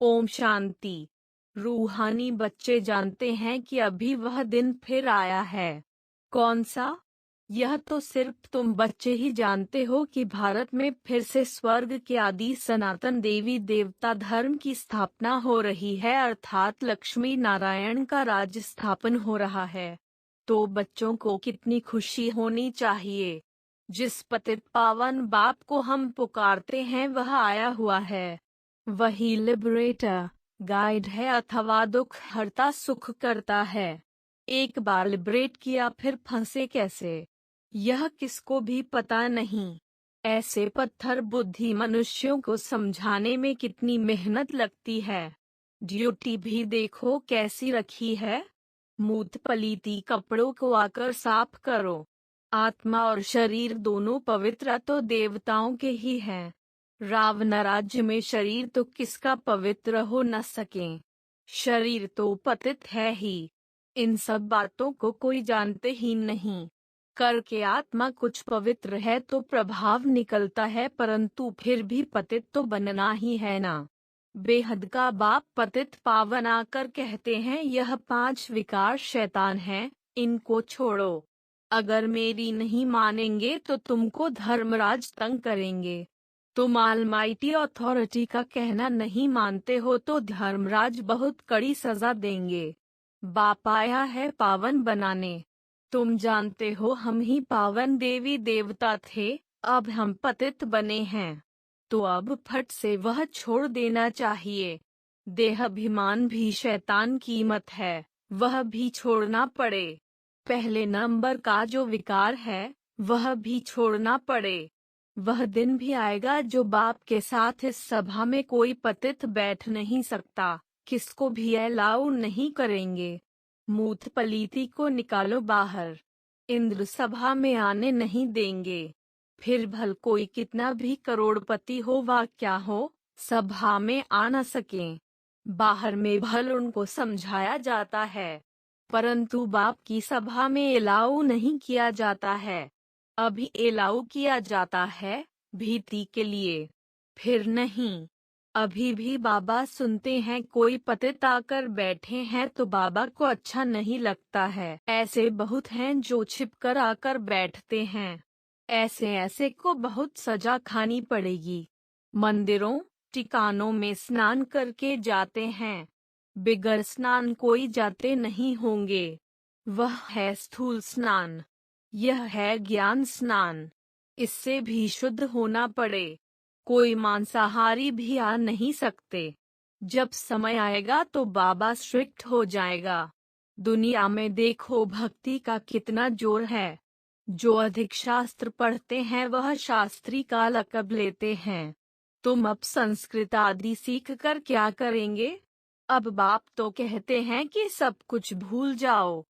ओम शांति। रूहानी बच्चे जानते हैं कि अभी वह दिन फिर आया है। कौन सा? यह तो सिर्फ तुम बच्चे ही जानते हो कि भारत में फिर से स्वर्ग के आदि सनातन देवी देवता धर्म की स्थापना हो रही है, अर्थात लक्ष्मी नारायण का राज स्थापन हो रहा है। तो बच्चों को कितनी खुशी होनी चाहिए। जिस पतित पावन बाप को हम पुकारते हैं वह आया हुआ है। वही लिबरेटर, गाइड है अथवा दुख हरता सुख करता है। एक बार लिबरेट किया फिर फंसे कैसे, यह किसको भी पता नहीं। ऐसे पत्थर बुद्धि मनुष्यों को समझाने में कितनी मेहनत लगती है। ड्यूटी भी देखो कैसी रखी है। मूत पलीती कपड़ों को आकर साफ करो। आत्मा और शरीर दोनों पवित्र तो देवताओं के ही हैं। रावण राज्य में शरीर तो किसका पवित्र हो न सके। शरीर तो पतित है ही। इन सब बातों को कोई जानते ही नहीं। करके आत्मा कुछ पवित्र है तो प्रभाव निकलता है, परंतु फिर भी पतित तो बनना ही है ना। बेहद का बाप पतित पावन आकर कहते हैं यह 5 विकार शैतान हैं, इनको छोड़ो। अगर मेरी नहीं मानेंगे तो तुमको धर्मराज तंग करेंगे। तुम ऑलमाइटी अथॉरिटी का कहना नहीं मानते हो तो धर्मराज बहुत कड़ी सजा देंगे। बाप आया है पावन बनाने। तुम जानते हो हम ही पावन देवी देवता थे, अब हम पतित बने हैं। तो अब फट से वह छोड़ देना चाहिए। देहाभिमान भी शैतान की मत है, वह भी छोड़ना पड़े। पहले नंबर का जो विकार है वह भी छोड़ना पड़े। वह दिन भी आएगा जो बाप के साथ इस सभा में कोई पतित बैठ नहीं सकता, किसको भी अलाउ नहीं करेंगे। मूत पलीती को निकालो बाहर। इंद्र सभा में आने नहीं देंगे। फिर भल कोई कितना भी करोड़पति हो वा क्या हो, सभा में आ न सकें। बाहर में भल उनको समझाया जाता है, परंतु बाप की सभा में एलाऊ नहीं किया जाता है। अभी एलाऊ किया जाता है भीति के लिए, फिर नहीं। अभी भी बाबा सुनते हैं कोई पतित आकर बैठे हैं तो बाबा को अच्छा नहीं लगता है। ऐसे बहुत हैं जो छिपकर आकर बैठते हैं। ऐसे ऐसे को बहुत सजा खानी पड़ेगी। मंदिरों ठिकानों में स्नान करके जाते हैं, बिगर स्नान कोई जाते नहीं होंगे। वह है स्थूल स्नान, यह है ज्ञान स्नान। इससे भी शुद्ध होना पड़े। कोई मांसाहारी भी आ नहीं सकते। जब समय आएगा तो बाबा स्ट्रिक्ट हो जाएगा। दुनिया में देखो भक्ति का कितना जोर है। जो अधिक शास्त्र पढ़ते हैं वह शास्त्री का लक़ब लेते हैं। तुम अब संस्कृत आदि सीख कर क्या करेंगे? अब बाप तो कहते हैं कि सब कुछ भूल जाओ,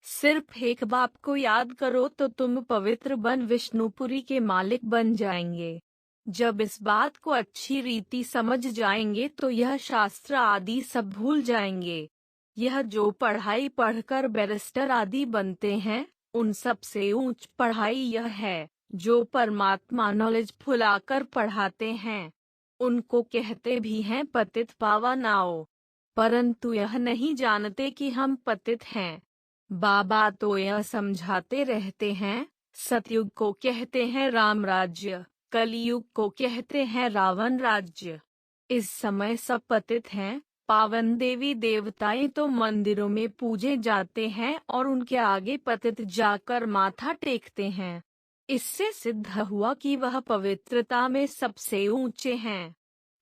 सिर्फ एक बाप को याद करो तो तुम पवित्र बन विष्णुपुरी के मालिक बन जाएंगे। जब इस बात को अच्छी रीति समझ जाएंगे तो यह शास्त्र आदि सब भूल जाएंगे। यह जो पढ़ाई पढ़कर बैरिस्टर आदि बनते हैं, उन सब से ऊंच पढ़ाई यह है जो परमात्मा नॉलेज फुलाकर पढ़ाते हैं। उनको कहते भी हैं पतित पावन आओ, परंतु यह नहीं जानते कि हम पतित हैं। बाबा तो यह समझाते रहते हैं, सतयुग को कहते हैं राम राज्य, कलयुग को कहते हैं रावण राज्य। इस समय सब पतित हैं। पावन देवी देवताएं तो मंदिरों में पूजे जाते हैं और उनके आगे पतित जाकर माथा टेकते हैं। इससे सिद्ध हुआ कि वह पवित्रता में सबसे ऊंचे हैं,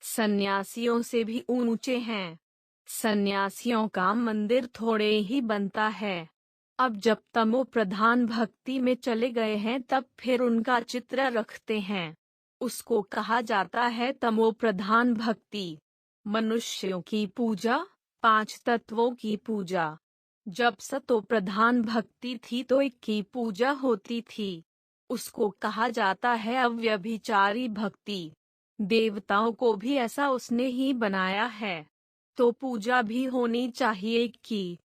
सन्यासियों से भी ऊंचे हैं। सन्यासियों का मंदिर थोड़े ही बनता है। अब जब तमो प्रधान भक्ति में चले गए हैं तब फिर उनका चित्र रखते हैं। उसको कहा जाता है तमो प्रधान भक्ति। मनुष्यों की पूजा, 5 तत्वों की पूजा। जब सतो प्रधान भक्ति थी तो एक की पूजा होती थी, उसको कहा जाता है अव्यभिचारी भक्ति। देवताओं को भी ऐसा उसने ही बनाया है, तो पूजा भी होनी चाहिए एक की।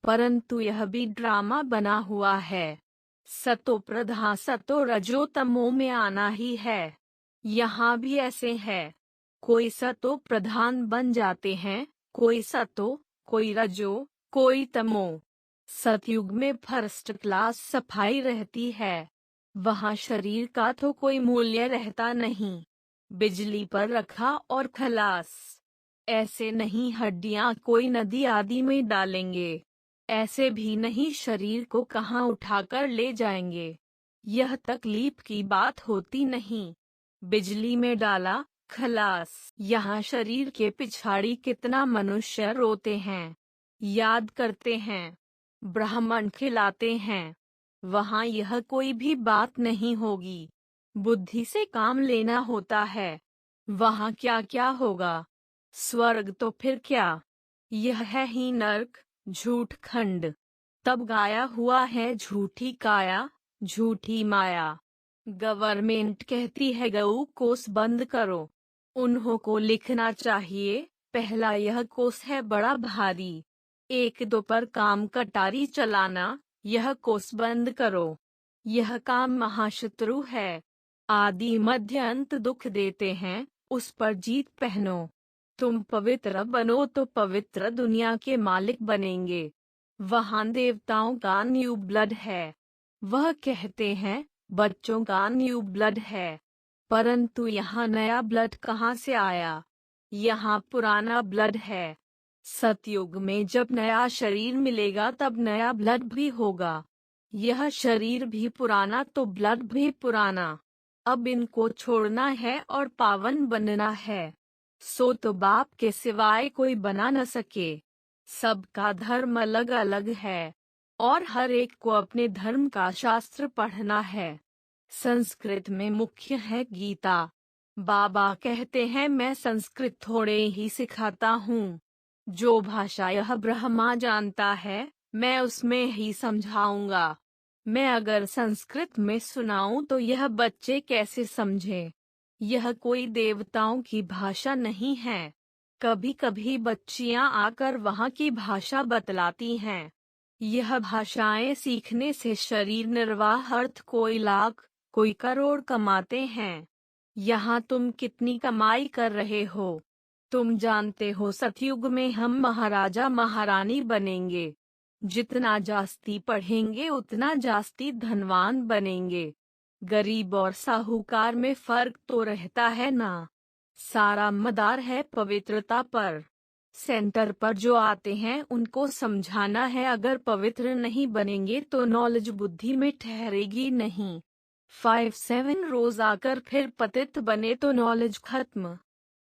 परंतु यह भी ड्रामा बना हुआ है। सतो प्रधान सतो रजो तमो में आना ही है। यहाँ भी ऐसे है। कोई सतो प्रधान बन जाते हैं, कोई सतो, कोई रजो, कोई तमो। सतयुग में फर्स्ट क्लास सफाई रहती है। वहाँ शरीर का तो कोई मूल्य रहता नहीं। बिजली पर रखा और खलास। ऐसे नहीं हड्डियां कोई नदी आदि में डालेंगे। ऐसे भी नहीं शरीर को कहाँ उठाकर ले जाएंगे। यह तकलीफ की बात होती नहीं। बिजली में डाला, खलास। यहाँ शरीर के पिछाड़ी कितना मनुष्य रोते हैं, याद करते हैं, ब्राह्मण खिलाते हैं। वहाँ यह कोई भी बात नहीं होगी। बुद्धि से काम लेना होता है। वहाँ क्या क्या होगा? स्वर्ग तो फिर क्या? यह है ही नर्क, झूठ खंड। तब गाया हुआ है झूठी काया, झूठी माया। गवर्नमेंट कहती है गऊ कोर्स बंद करो। उन्हों को लिखना चाहिए, पहला यह कोर्स है बड़ा भारी। एक दो पर काम कटारी चलाना, यह कोर्स बंद करो। यह काम महाशत्रु है। आदि मध्य अंत दुख देते हैं, उस पर जीत पहनो। तुम पवित्र बनो तो पवित्र दुनिया के मालिक बनेंगे। वहाँ देवताओं का न्यू ब्लड है। वह कहते हैं बच्चों का न्यू ब्लड है, परंतु यहाँ नया ब्लड कहाँ से आया? यहाँ पुराना ब्लड है। सतयुग में जब नया शरीर मिलेगा तब नया ब्लड भी होगा। यह शरीर भी पुराना तो ब्लड भी पुराना। अब इनको छोड़ना है और पावन बनना है। सो तो बाप के सिवाय कोई बना न सके। सबका धर्म अलग अलग है और हर एक को अपने धर्म का शास्त्र पढ़ना है। संस्कृत में मुख्य है गीता। बाबा कहते हैं मैं संस्कृत थोड़े ही सिखाता हूँ। जो भाषा यह ब्रह्मा जानता है, मैं उसमें ही समझाऊंगा। मैं अगर संस्कृत में सुनाऊं तो यह बच्चे कैसे समझे? यह कोई देवताओं की भाषा नहीं है। कभी कभी बच्चियां आकर वहाँ की भाषा बतलाती हैं। यह भाषाएं सीखने से शरीर निर्वाह अर्थ कोई लाख, कोई करोड़ कमाते हैं। यहाँ तुम कितनी कमाई कर रहे हो? तुम जानते हो सतयुग में हम महाराजा महारानी बनेंगे। जितना जास्ती पढ़ेंगे उतना जास्ती धनवान बनेंगे। गरीब और साहूकार में फर्क तो रहता है ना। सारा मदार है पवित्रता पर। सेंटर पर जो आते हैं उनको समझाना है अगर पवित्र नहीं बनेंगे तो नॉलेज बुद्धि में ठहरेगी नहीं। 5-7 रोज आकर फिर पतित बने तो नॉलेज खत्म।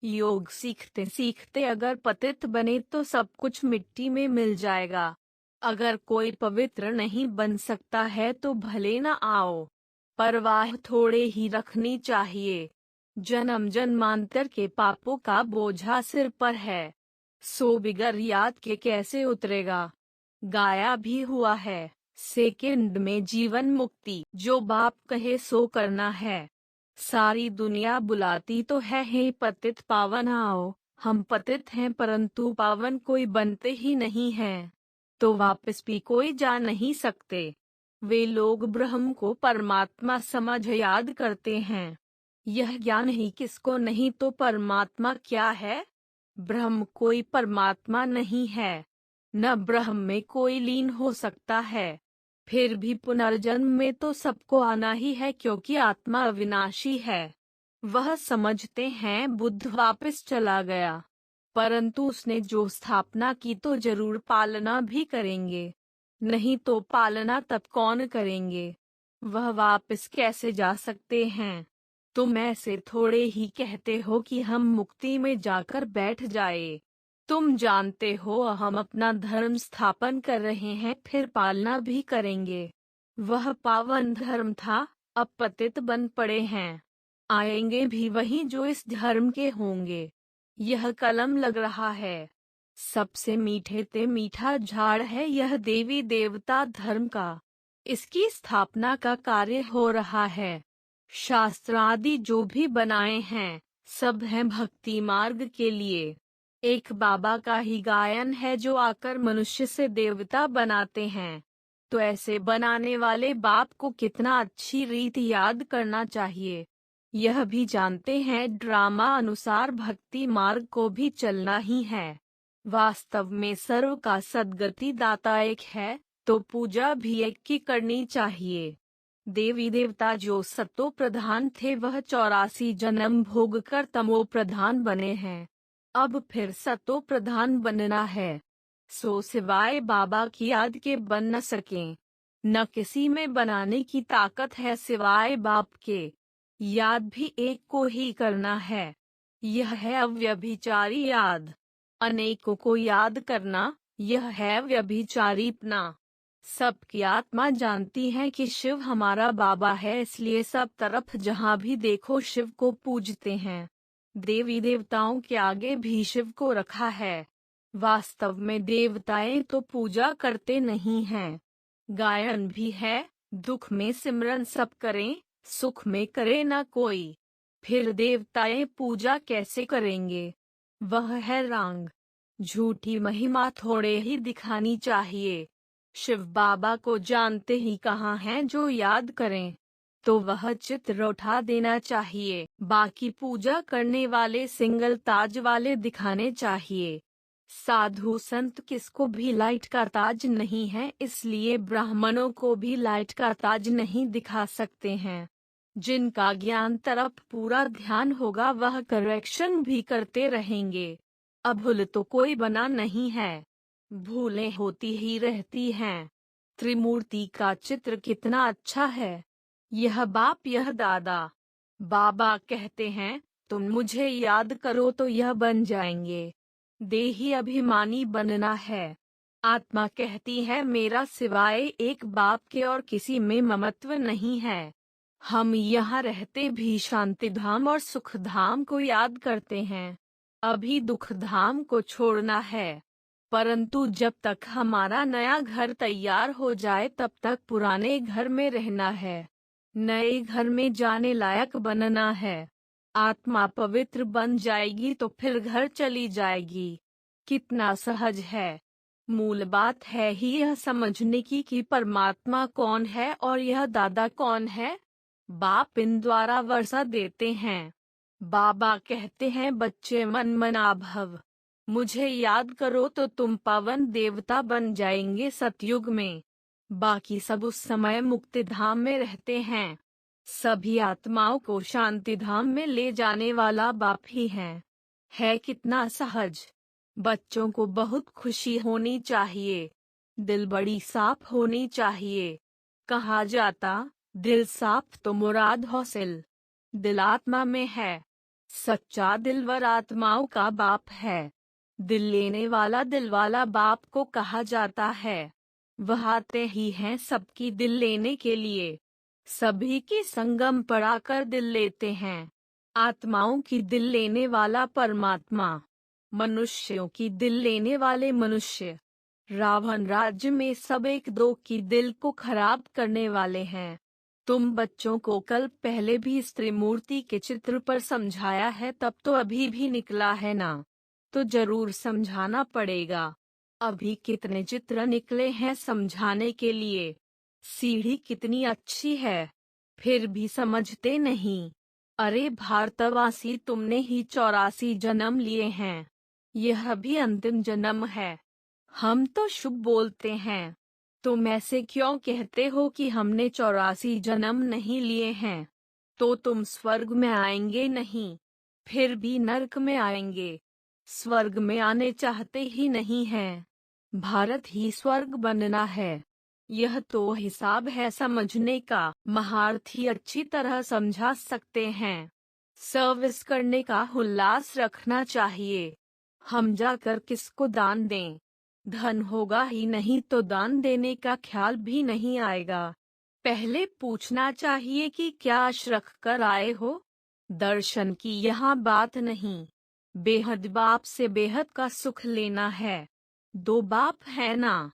योग सीखते सीखते अगर पतित बने तो सब कुछ मिट्टी में मिल जाएगा। अगर कोई पवित्र नहीं बन सकता है तो भले न आओ। परवाह थोड़े ही रखनी चाहिए। जन्म जन्मांतर के पापों का बोझा सिर पर है, सो बिगर याद के कैसे उतरेगा? गाया भी हुआ है, सेकंड में जीवन मुक्ति। जो बाप कहे सो करना है। सारी दुनिया बुलाती तो है हे पतित पावन आओ। हम पतित हैं परंतु पावन कोई बनते ही नहीं हैं। तो वापस भी कोई जा नहीं सकते। वे लोग ब्रह्म को परमात्मा समझ याद करते हैं। यह ज्ञान ही किसको नहीं तो परमात्मा क्या है? ब्रह्म कोई परमात्मा नहीं है। न ब्रह्म में कोई लीन हो सकता है। फिर भी पुनर्जन्म में तो सबको आना ही है क्योंकि आत्मा अविनाशी है। वह समझते हैं बुद्ध वापस चला गया, परंतु उसने जो स्थापना की तो जरूर पालना भी करेंगे। नहीं तो पालना तब कौन करेंगे? वह वापस कैसे जा सकते हैं? तुम ऐसे थोड़े ही कहते हो कि हम मुक्ति में जाकर बैठ जाए। तुम जानते हो हम अपना धर्म स्थापन कर रहे हैं फिर पालना भी करेंगे। वह पावन धर्म था, अब पतित बन पड़े हैं। आएंगे भी वही जो इस धर्म के होंगे। यह कलम लग रहा है। सबसे मीठे ते मीठा झाड़ है यह देवी देवता धर्म का। इसकी स्थापना का कार्य हो रहा है। शास्त्र आदि जो भी बनाए हैं सब हैं भक्ति मार्ग के लिए। एक बाबा का ही गायन है जो आकर मनुष्य से देवता बनाते हैं। तो ऐसे बनाने वाले बाप को कितना अच्छी रीति याद करना चाहिए। यह भी जानते हैं ड्रामा अनुसार भक्ति मार्ग को भी चलना ही है। वास्तव में सर्व का सद्गति दाता एक है, तो पूजा भी एक की करनी चाहिए। देवी देवता जो सतो प्रधान थे वह 84 जन्म भोग कर तमो प्रधान बने हैं। अब फिर सतो प्रधान बनना है, सो सिवाय बाबा की याद के बन न सकें। न किसी में बनाने की ताकत है सिवाय बाप के। याद भी एक को ही करना है, यह है अव्यभिचारी याद। अनेकों को याद करना, यह है व्यभिचारीपना। सबकी आत्मा जानती है कि शिव हमारा बाबा है, इसलिए सब तरफ जहाँ भी देखो शिव को पूजते हैं। देवी देवताओं के आगे भी शिव को रखा है। वास्तव में देवताएं तो पूजा करते नहीं हैं। गायन भी है, दुख में सिमरन सब करें, सुख में करे ना कोई। फिर देवताएं पूजा कैसे करेंगे? वह है रंग। झूठी महिमा थोड़े ही दिखानी चाहिए। शिव बाबा को जानते ही कहाँ हैं जो याद करें, तो वह चित्र उठा देना चाहिए। बाकी पूजा करने वाले सिंगल ताज वाले दिखाने चाहिए। साधु संत किसको भी लाइट का ताज नहीं है, इसलिए ब्राह्मणों को भी लाइट का ताज नहीं दिखा सकते हैं। जिनका ज्ञान तरफ पूरा ध्यान होगा वह करेक्शन भी करते रहेंगे। अभूल तो कोई बना नहीं है, भूलें होती ही रहती हैं। त्रिमूर्ति का चित्र कितना अच्छा है। यह बाप यह दादा। बाबा कहते हैं तुम मुझे याद करो तो यह बन जाएंगे। देही अभिमानी बनना है। आत्मा कहती है मेरा सिवाय एक बाप के और किसी में ममत्व नहीं है। हम यहाँ रहते भी शांति धाम और सुख धाम को याद करते हैं। अभी दुख धाम को छोड़ना है, परंतु जब तक हमारा नया घर तैयार हो जाए तब तक पुराने घर में रहना है। नए घर में जाने लायक बनना है। आत्मा पवित्र बन जाएगी तो फिर घर चली जाएगी। कितना सहज है। मूल बात है ही यह समझने की कि परमात्मा कौन है और यह दादा कौन है। बाप इन द्वारा वर्षा देते हैं। बाबा कहते हैं बच्चे मन मना भव, मुझे याद करो तो तुम पावन देवता बन जाएंगे सतयुग में। बाकी सब उस समय मुक्ति धाम में रहते हैं। सभी आत्माओं को शांति धाम में ले जाने वाला बाप ही है कितना सहज। बच्चों को बहुत खुशी होनी चाहिए। दिल बड़ी साफ होनी चाहिए। कहा जाता दिल साफ तो मुराद हासिल। दिल आत्मा में है। सच्चा दिलवर आत्माओं का बाप है। दिल लेने वाला दिल वाला बाप को कहा जाता है। वह आते ही हैं सबकी दिल लेने के लिए। सभी की संगम पड़ाकर दिल लेते हैं। आत्माओं की दिल लेने वाला परमात्मा, मनुष्यों की दिल लेने वाले मनुष्य। रावण राज्य में सब एक दो की दिल को खराब करने वाले हैं। तुम बच्चों को कल पहले भी स्त्री मूर्ति के चित्र पर समझाया है, तब तो अभी भी निकला है ना, तो जरूर समझाना पड़ेगा। अभी कितने चित्र निकले हैं समझाने के लिए। सीढ़ी कितनी अच्छी है, फिर भी समझते नहीं। अरे भारतवासी, तुमने ही 84 जन्म लिए हैं। यह भी अंतिम जन्म है। हम तो शुभ बोलते हैं, तुम ऐसे क्यों कहते हो कि हमने 84 जन्म नहीं लिए हैं? तो तुम स्वर्ग में आएंगे नहीं, फिर भी नरक में आएंगे। स्वर्ग में आने चाहते ही नहीं हैं। भारत ही स्वर्ग बनना है। यह तो हिसाब है समझने का। महारथी अच्छी तरह समझा सकते हैं। सर्विस करने का उल्लास रखना चाहिए। हम जाकर किसको दान दें? धन होगा ही नहीं तो दान देने का ख्याल भी नहीं आएगा। पहले पूछना चाहिए कि क्या आश रख कर आए हो। दर्शन की यहाँ बात नहीं। बेहद बाप से बेहद का सुख लेना है। दो बाप है ना।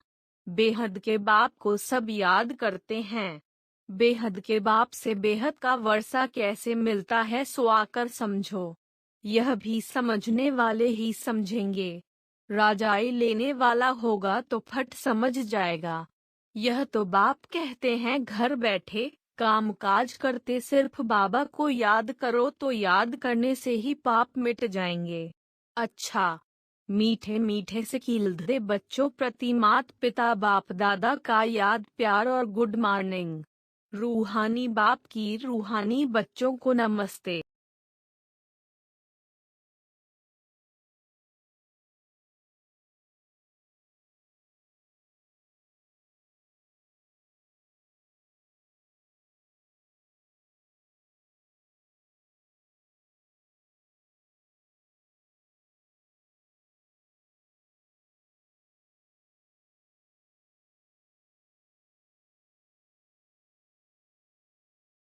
बेहद के बाप को सब याद करते हैं। बेहद के बाप से बेहद का वर्षा कैसे मिलता है सो आकर समझो। यह भी समझने वाले ही समझेंगे। राजाई लेने वाला होगा तो फट समझ जाएगा। यह तो बाप कहते हैं घर बैठे कामकाज करते सिर्फ बाबा को याद करो तो याद करने से ही पाप मिट जाएंगे। अच्छा, मीठे मीठे से खिलते बच्चों प्रति माता पिता बाप दादा का याद प्यार और गुड मॉर्निंग। रूहानी बाप की रूहानी बच्चों को नमस्ते।